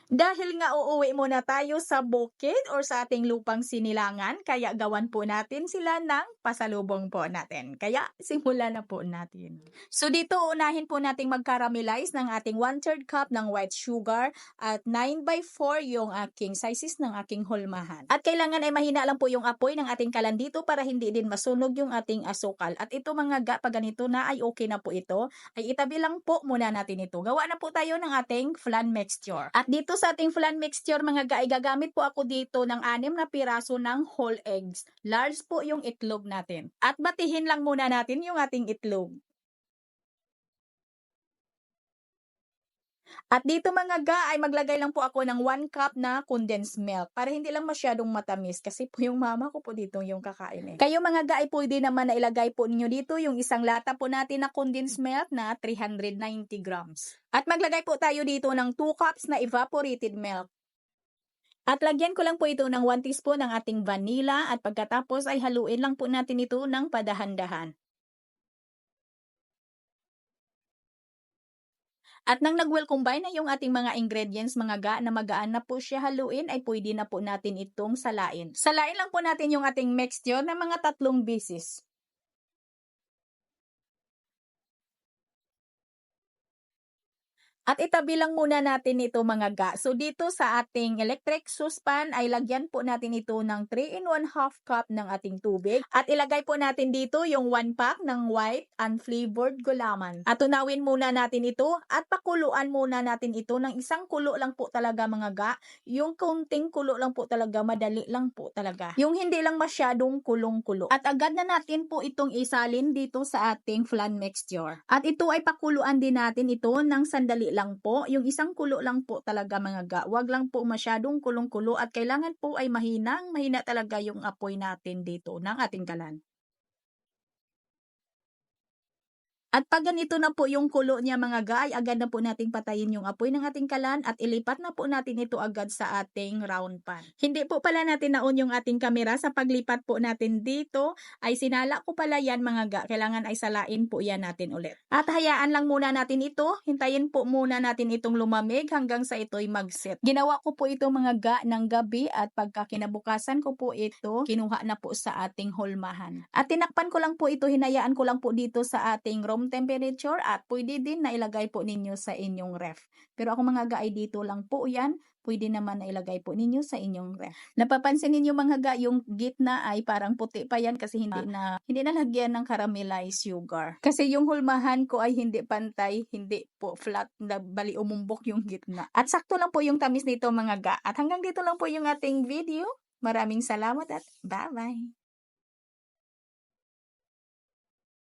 Dahil nga uuwi muna tayo sa bukid or sa ating lupang sinilangan, kaya gawan po natin sila ng pasalubong po natin. Kaya simulan na po natin. So dito unahin po nating mag-caramelize ng ating 1/3 cup ng white sugar at 9/4 yung aking sizes ng aking hulmahan. At kailangan ay mahina lang po yung apoy ng ating kalan dito para hindi din masunog yung ating asukal. At ito mga ga, pag ganito na ay okay na po ito, ay itabi lang po muna natin ito. Gawa na po tayo ng ating flan mixture. At dito sa ating flan mixture mga ga, ay gagamit po ako dito ng 6 na piraso ng whole eggs. Large po yung itlog natin. At batihin lang muna natin yung ating itlog. At dito mga ga ay maglagay lang po ako ng 1 cup na condensed milk para hindi lang masyadong matamis kasi po yung mama ko po dito yung kakain eh. Kayo mga ga ay pwede naman na ilagay po ninyo dito yung isang lata po natin na condensed milk na 390 grams. At maglagay po tayo dito ng 2 cups na evaporated milk. At lagyan ko lang po ito ng 1 teaspoon ng ating vanilla at pagkatapos ay haluin lang po natin ito ng padahan-dahan. At nang nag-well combine na yung ating mga ingredients mga ga na magaan na po siya haluin ay pwede na po natin itong salain. Salain lang po natin yung ating mixture na mga 3 beses. At itabi lang muna natin ito mga ga. So dito sa ating electric saucepan ay lagyan po natin ito ng 3 and 1/2 cup ng ating tubig. At ilagay po natin dito yung 1 pack ng white unflavored gulaman. At tunawin muna natin ito at pakuluan muna natin ito ng isang kulo lang po talaga mga ga. Yung kaunting kulo lang po talaga, madali lang po talaga. Yung hindi lang masyadong kulong-kulo. At agad na natin po itong isalin dito sa ating flan mixture. At ito ay pakuluan din natin ito ng sandali lang po, yung isang kulo lang po talaga mga ga. Wag lang po masyadong kulong-kulo at kailangan po ay mahina talaga yung apoy natin dito ng ating kalan. At pag ganito na po yung kulo niya mga ga, ay agad na po nating patayin yung apoy ng ating kalan at ilipat na po natin ito agad sa ating round pan. Hindi po pala natin naon yung ating kamera sa paglipat po natin dito, ay sinala ko pala yan mga ga. Kailangan ay salain po yan natin ulit. At hayaan lang muna natin ito, hintayin po muna natin itong lumamig hanggang sa ito'y mag-set. Ginawa ko po ito mga ga ng gabi at pagka kinabukasan ko po ito, kinuha na po sa ating hulmahan. At tinakpan ko lang po ito, hinayaan ko lang po dito sa ating room temperature at pwede din na ilagay po ninyo sa inyong ref. Pero ako mga ga ay dito lang po yan, pwede naman na ilagay po ninyo sa inyong ref. Napapansin ninyo mga ga, yung gitna ay parang puti pa yan kasi hindi na lagyan ng caramelized sugar. Kasi yung hulmahan ko ay hindi pantay, hindi po flat, na bali umumbok yung gitna. At sakto lang po yung tamis nito mga ga. At hanggang dito lang po yung ating video. Maraming salamat at bye-bye!